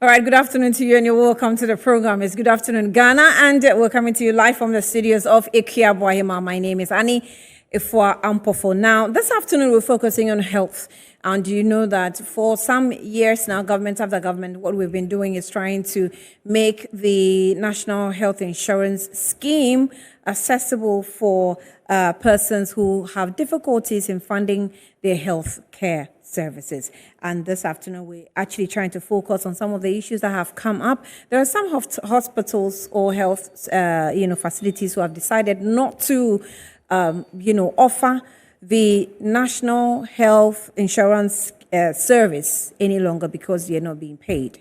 All right, good afternoon to you and you're welcome to the program. It's Good Afternoon Ghana and we're coming to you live from the studios of Ikea Boahima. My name is Annie Ifwa Ampofo. Now, this afternoon we're focusing on health. And you know that for some years now, government after government, what we've been doing is trying to make the National Health Insurance Scheme accessible for persons who have difficulties in funding their health care services. And this afternoon, we're actually trying to focus on some of the issues that have come up. There are some hospitals or health, facilities who have decided not to, offer the National Health Insurance Service any longer because they're not being paid.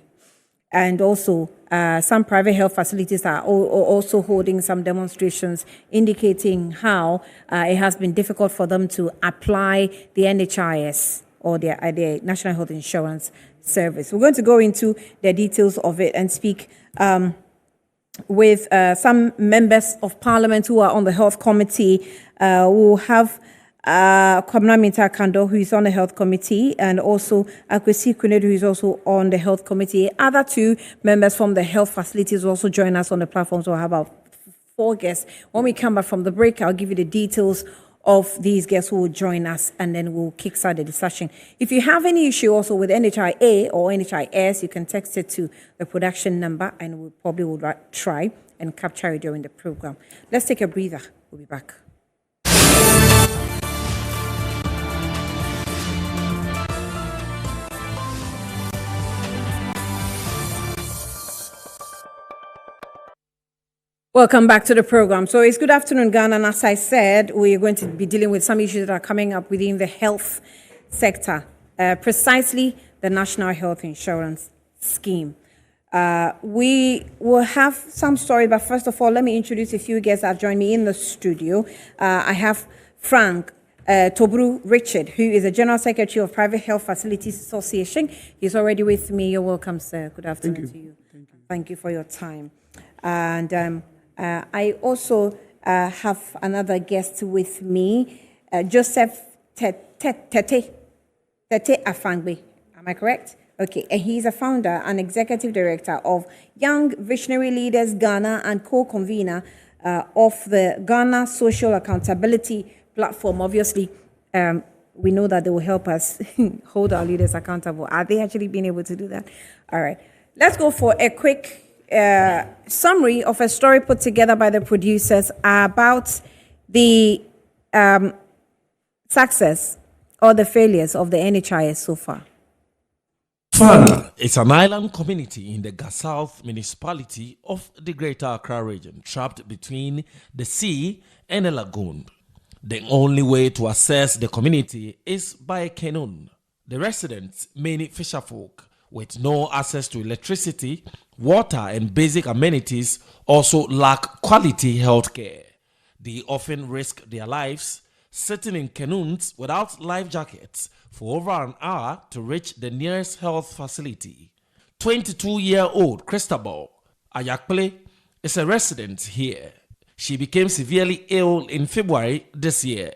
And also, some private health facilities are also holding some demonstrations indicating how it has been difficult for them to apply the NHIS or the National Health Insurance Service. We're going to go into the details of it and speak with some members of Parliament who are on the Health Committee. We'll have Kwabena Minta Kando, who is on the Health Committee, and also Akwesi Kunedu, who is also on the Health Committee. Other two members from the health facilities will also join us on the platform, so we'll have about 4 guests. When we come back from the break, I'll give you the details of these guests who will join us, and then we'll kickstart the discussion. If you have any issue also with NHIA or NHIS, you can text it to the production number, and we probably will try and capture it during the program. Let's take a breather. We'll be back. Welcome back to the program. So it's Good Afternoon Ghana, and as I said, we're going to be dealing with some issues that are coming up within the health sector, precisely the National Health Insurance Scheme. We will have some story, but first of all, let me introduce a few guests that have joined me in the studio. I have Frank Tobru Richard, who is the General Secretary of Private Health Facilities Association. He's already with me. You're welcome, sir. Good afternoon to you. Thank you for your time. And I also have another guest with me, Joseph Tete Afangbe. Am I correct? Okay, and he's a founder and executive director of Young Visionary Leaders Ghana and co-convener of the Ghana Social Accountability Platform. Obviously, we know that they will help us hold our leaders accountable. Are they actually being able to do that? All right, let's go for a quick summary of a story put together by the producers about the success or the failures of the NHIS so far. Fana is an island community in the South municipality of the Greater Accra region, trapped between the sea and a lagoon. The only way to access the community is by a canoe. The residents, many fisherfolk, with no access to electricity, water, and basic amenities, also lack quality health care. They often risk their lives sitting in canoes without life jackets for over an hour to reach the nearest health facility. 22-year-old Christabel Ayakple is a resident here. She became severely ill in February this year.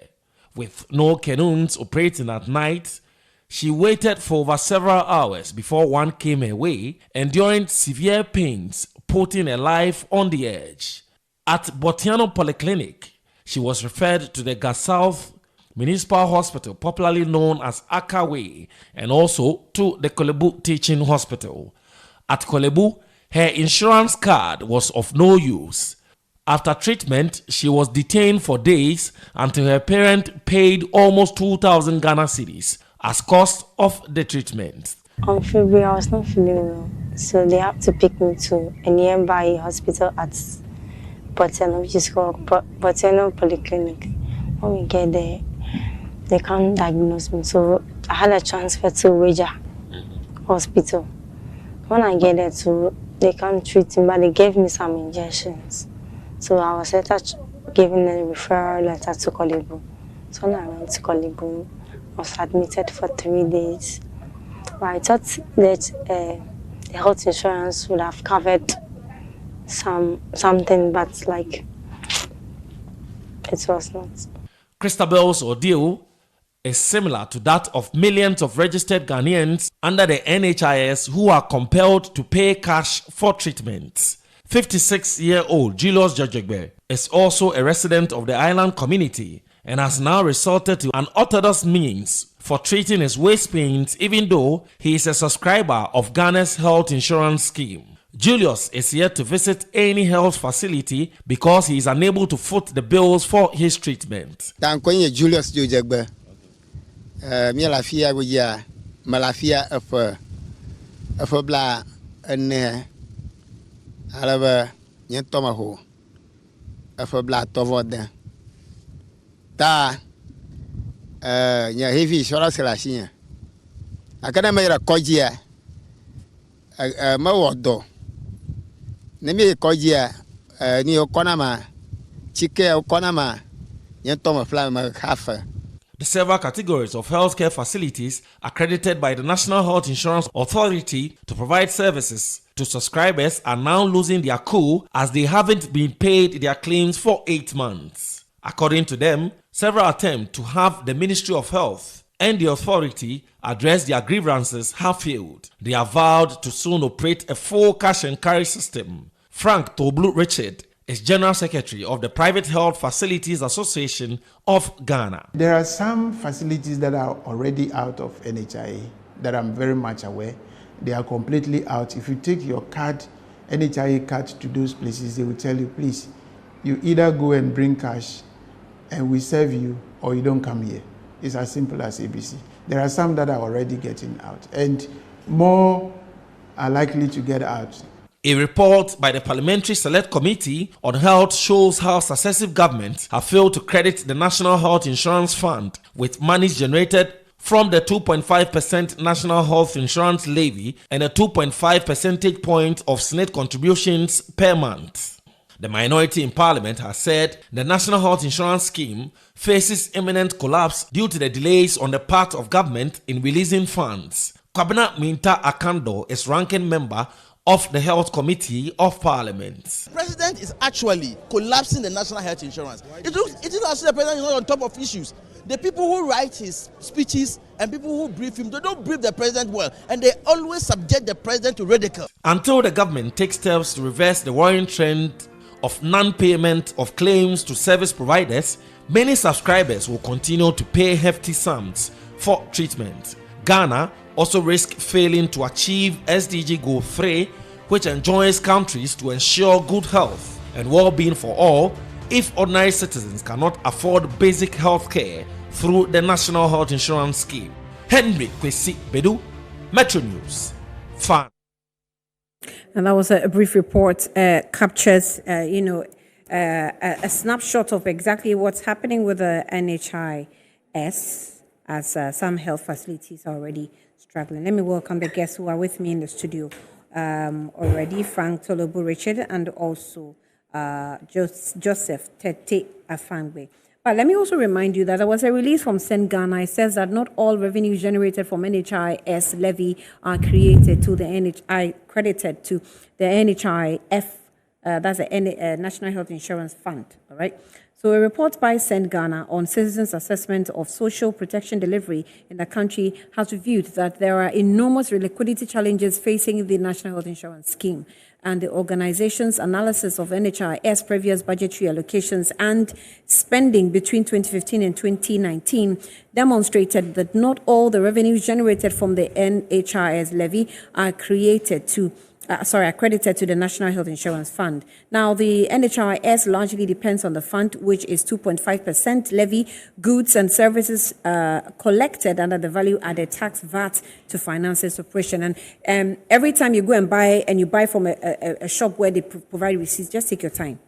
With no canoes operating at night, she waited for over several hours before one came her way, enduring severe pains, putting her life on the edge. At Botiano Polyclinic, she was referred to the South Municipal Hospital, popularly known as Akaway, and also to the Kolebu Teaching Hospital. At Kolebu, her insurance card was of no use. After treatment, she was detained for days until her parent paid almost 2,000 Ghana cedis as cost of the treatment. On February, I was not feeling well, so they had to pick me to a nearby hospital at Botiano, which is called Botiano Polyclinic. When we get there, they can't diagnose me, so I had a transfer to Weja Hospital. When I get there too, they can't treat me, but they gave me some injections. So I was given a referral letter to Kolebu. So when I went to Kolebu, I was admitted for 3 days. But I thought that the health insurance would have covered something, but like it was not. Christabel's ordeal is similar to that of millions of registered Ghanaians under the NHIS who are compelled to pay cash for treatment. 56-year-old Julius Jojegbe is also a resident of the island community and has now resorted to unorthodox means for treating his waist pains, even though he is a subscriber of Ghana's health insurance scheme. Julius is yet to visit any health facility because he is unable to foot the bills for his treatment. Julius Jojegbe. Mi lafia buja, malafia afa bla ene alaba nyentoma ho. Afa bla tovoda. Ta nya heavy insurance la shinya. Akana me ra kojia. Ma wodo. Nemi kojia ni okonama chike okonama nyentoma fla ma hafa. The several categories of healthcare facilities accredited by the National Health Insurance Authority to provide services to subscribers are now losing their cool as they haven't been paid their claims for 8 months. According to them, several attempts to have the Ministry of Health and the authority address their grievances have failed. They are vowed to soon operate a full cash and carry system. Frank Toblu Richard is General Secretary of the Private Health Facilities Association of Ghana. There are some facilities that are already out of NHIA that I'm very much aware. They are completely out. If you take your card, NHIA card to those places, they will tell you, please, you either go and bring cash and we serve you, or you don't come here. It's as simple as ABC. There are some that are already getting out, and more are likely to get out. A report by the Parliamentary Select Committee on Health shows how successive governments have failed to credit the National Health Insurance Fund with monies generated from the 2.5% National Health Insurance Levy and a 2.5 percentage point of Senate contributions per month. The minority in Parliament has said the National Health Insurance Scheme faces imminent collapse due to the delays on the part of government in releasing funds. Kwabena Minta Akando is ranking member of the Health Committee of Parliament. The president is actually collapsing the national health insurance. It looks as if the president is not on top of issues. The people who write his speeches and people who brief him, they don't brief the president well, and they always subject the president to ridicule. Until the government takes steps to reverse the worrying trend of non-payment of claims to service providers, many subscribers will continue to pay hefty sums for treatment. Ghana also risks failing to achieve SDG Goal 3, which enjoins countries to ensure good health and well-being for all if ordinary citizens cannot afford basic health care through the National Health Insurance Scheme. Henry Kwesi Bedu, Metro News, Fan. And that was a brief report, captures, a snapshot of exactly what's happening with the NHIS, as some health facilities are already struggling. Let me welcome the guests who are with me in the studio already, Frank Tolobu Richard and also Joseph Tete Afangwe. But let me also remind you that there was a release from St. Ghana. It says that not all revenues generated from NHIS levy are credited to the NHIF, that's the National Health Insurance Fund, all right? So a report by St. Ghana on citizens' assessment of social protection delivery in the country has revealed that there are enormous liquidity challenges facing the National Health Insurance Scheme. And the organization's analysis of NHIS previous budgetary allocations and spending between 2015 and 2019 demonstrated that not all the revenues generated from the NHIS levy are accredited to the National Health Insurance Fund. Now, the NHIS largely depends on the fund, which is 2.5% levy, goods and services collected under the value-added tax VAT to finance its operation. And every time you go and buy from a shop where they provide receipts, just take your time.